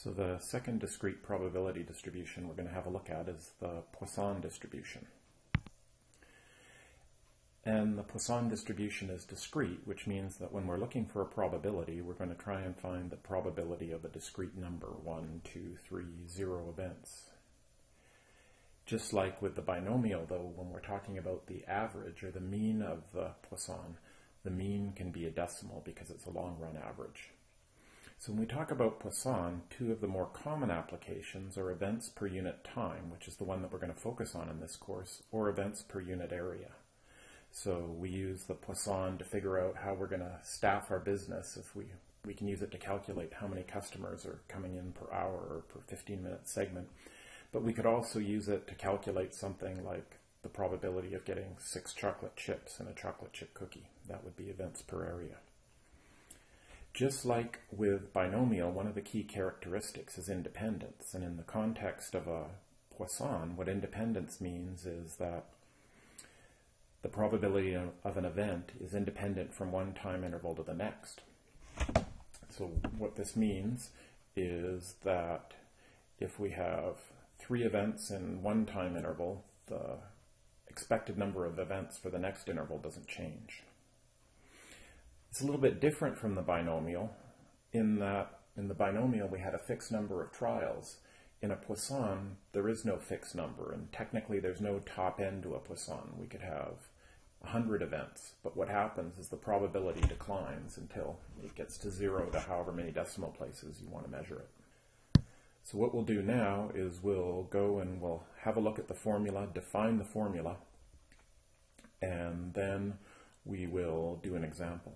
So the second discrete probability distribution we're going to have a look at is the Poisson distribution. And the Poisson distribution is discrete, which means that when we're looking for a probability, we're going to try and find the probability of a discrete number, 1, 2, 3, 0 events. Just like with the binomial, though, when we're talking about the average or the mean of the Poisson, the mean can be a decimal because it's a long-run average. So when we talk about Poisson, two of the more common applications are events per unit time, which is the one that we're going to focus on in this course, or events per unit area. So we use the Poisson to figure out how we're going to staff our business. If we can use it to calculate how many customers are coming in per hour or per 15-minute segment. But we could also use it to calculate something like the probability of getting 6 chocolate chips in a chocolate chip cookie. That would be events per area. Just like with binomial, one of the key characteristics is independence. And in the context of a Poisson, what independence means is that the probability of an event is independent from one time interval to the next. So what this means is that if we have 3 events in one time interval, the expected number of events for the next interval doesn't change. It's a little bit different from the binomial in that in the binomial we had a fixed number of trials. In a Poisson, there is no fixed number, and technically there's no top end to a Poisson. We could have 100 events, but what happens is the probability declines until it gets to 0 to however many decimal places you want to measure it. So what we'll do now is we'll go and we'll have a look at the formula, define the formula, and then we will do an example.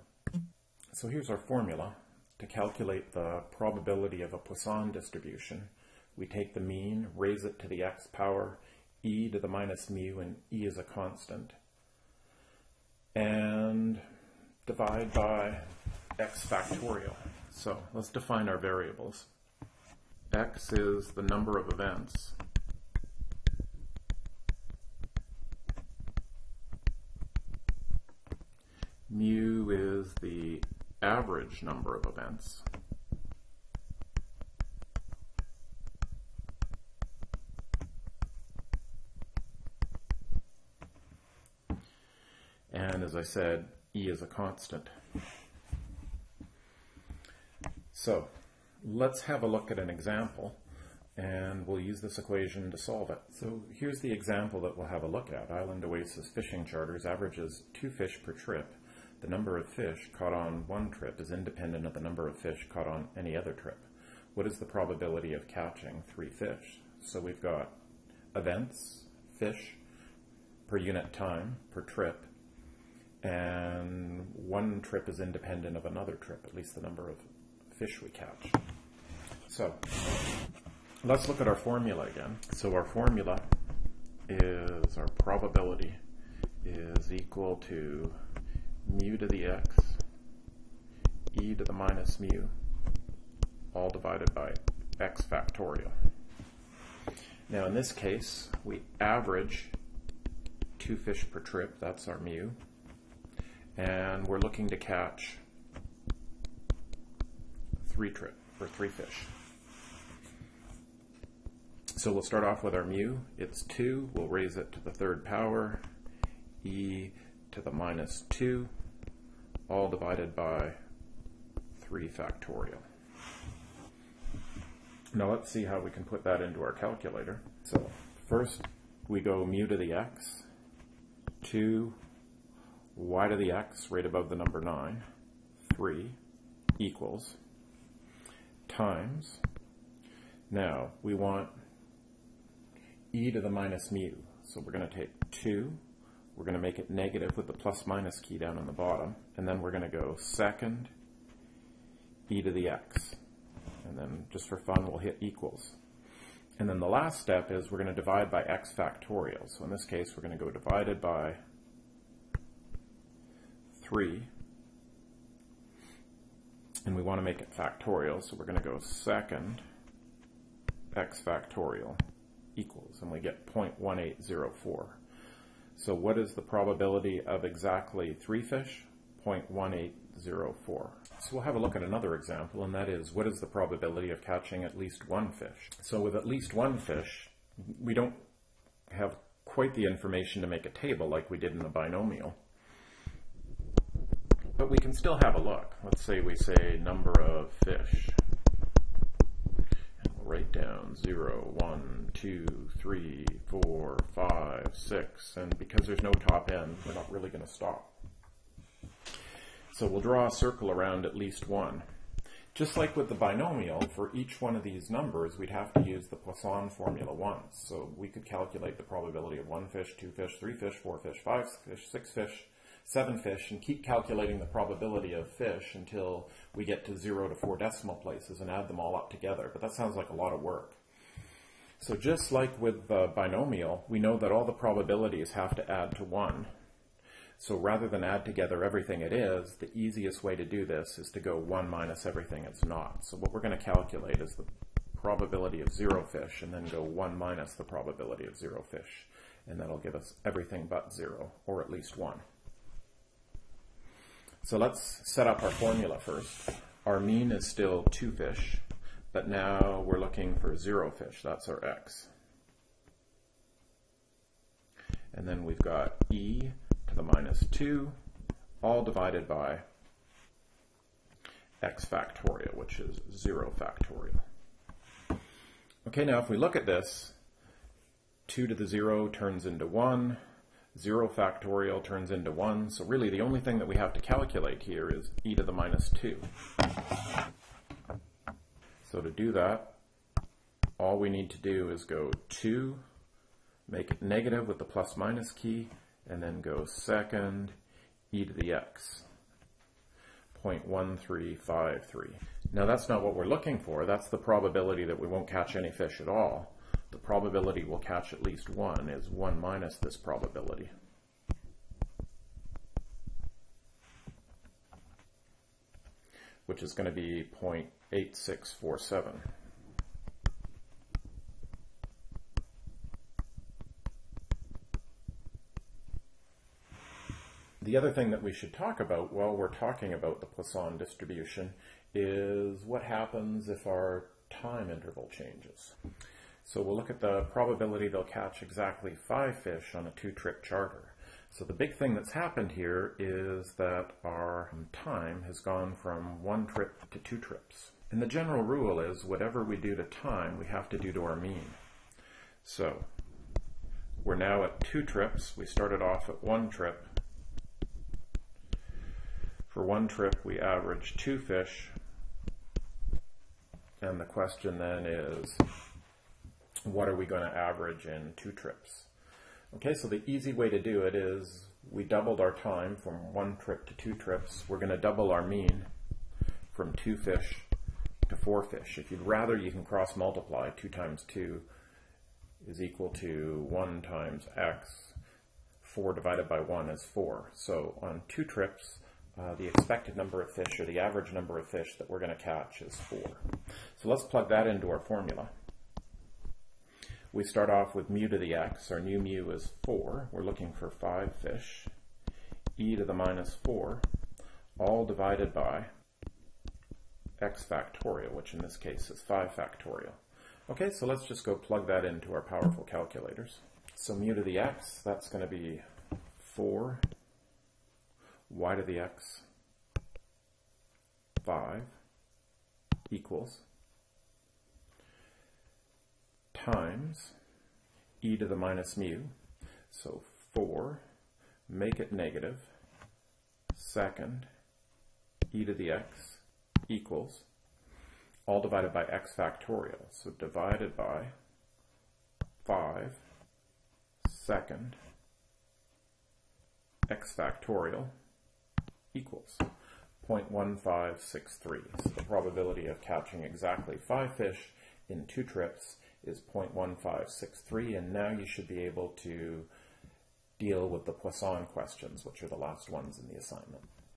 So here's our formula. To calculate the probability of a Poisson distribution, we take the mean, raise it to the x power, e to the minus mu, and e is a constant, and divide by x factorial. So let's define our variables. X is the number of events. Mu is the average number of events. And as I said, E is a constant. So let's have a look at an example, and we'll use this equation to solve it. So here's the example that we'll have a look at. Island Oasis Fishing Charters averages 2 fish per trip. The number of fish caught on one trip is independent of the number of fish caught on any other trip. What is the probability of catching 3 fish? So we've got events, fish, per unit time, per trip, and one trip is independent of another trip, at least the number of fish we catch. So let's look at our formula again. So our formula is, our probability is equal to mu to the x, e to the minus mu, all divided by x factorial. Now in this case, we average 2 fish per trip, that's our mu, and we're looking to catch 3 fish. So we'll start off with our mu. It's 2, we'll raise it to the 3rd power, e to the minus 2, all divided by 3 factorial. Now let's see how we can put that into our calculator. So first we go mu to the x, 2, y to the x right above the number 9, 3, equals, times, now we want e to the minus mu, so we're going to take 2, we're going to make it negative with the plus minus key down on the bottom, and then we're going to go second e to the x, and then just for fun we'll hit equals. And then the last step is we're going to divide by x factorial. So in this case we're going to go divided by 3, and we want to make it factorial, so we're going to go second x factorial equals, and we get 0.1804. So what is the probability of exactly 3 fish? 0.1804. 0.04. So we'll have a look at another example, and that is, what is the probability of catching at least one fish? So with at least one fish, we don't have quite the information to make a table like we did in the binomial. But we can still have a look. Let's say we say number of fish. And we'll write down 0, 1, 2, 3, 4, 5, 6. And because there's no top end, we're not really going to stop. So we'll draw a circle around at least one. Just like with the binomial, for each one of these numbers, we'd have to use the Poisson formula once. So we could calculate the probability of 1 fish, 2 fish, 3 fish, 4 fish, 5 fish, 6 fish, 7 fish, and keep calculating the probability of fish until we get to 0 to 4 decimal places and add them all up together. But that sounds like a lot of work. So just like with the binomial, we know that all the probabilities have to add to 1. So rather than add together everything it is, the easiest way to do this is to go 1 minus everything it's not. So what we're going to calculate is the probability of 0 fish, and then go 1 minus the probability of 0 fish. And that'll give us everything but 0, or at least 1. So let's set up our formula first. Our mean is still 2 fish, but now we're looking for 0 fish. That's our x. And then we've got e to the minus 2, all divided by x factorial, which is 0 factorial. Okay, now if we look at this, 2 to the 0 turns into 1. 0 factorial turns into 1, so really the only thing that we have to calculate here is e to the minus 2. So to do that, all we need to do is go 2, make it negative with the plus minus key, and then go second e to the x, 0.1353. Now that's not what we're looking for, that's the probability that we won't catch any fish at all. The probability we'll catch at least one is 1 minus this probability. Which is going to be 0.8647. The other thing that we should talk about while we're talking about the Poisson distribution is what happens if our time interval changes. So we'll look at the probability they'll catch exactly 5 fish on a 2-trip charter. So the big thing that's happened here is that our time has gone from 1 trip to 2 trips. And the general rule is whatever we do to time, we have to do to our mean. So we're now at 2 trips. We started off at 1 trip. For 1 trip, we averaged 2 fish. And the question then is, what are we going to average in 2 trips? Okay, so the easy way to do it is we doubled our time from 1 trip to 2 trips. We're going to double our mean from 2 fish to 4 fish. If you'd rather, you can cross multiply. 2 times 2 is equal to 1 times x. 4 divided by 1 is 4. So on 2 trips, the expected number of fish, or the average number of fish that we're going to catch, is 4. So let's plug that into our formula. We start off with mu to the x. Our new mu is 4. We're looking for 5 fish. E to the minus 4, all divided by x factorial, which in this case is 5 factorial. Okay, so let's just go plug that into our powerful calculators. So mu to the x, that's going to be 4. Y to the x, 5, equals times e to the minus mu, so 4, make it negative, second, e to the x equals, all divided by x factorial, so divided by 5, second, x factorial equals 0.1563. So the probability of catching exactly 5 fish in 2 trips is 0.1563, and now you should be able to deal with the Poisson questions, which are the last ones in the assignment.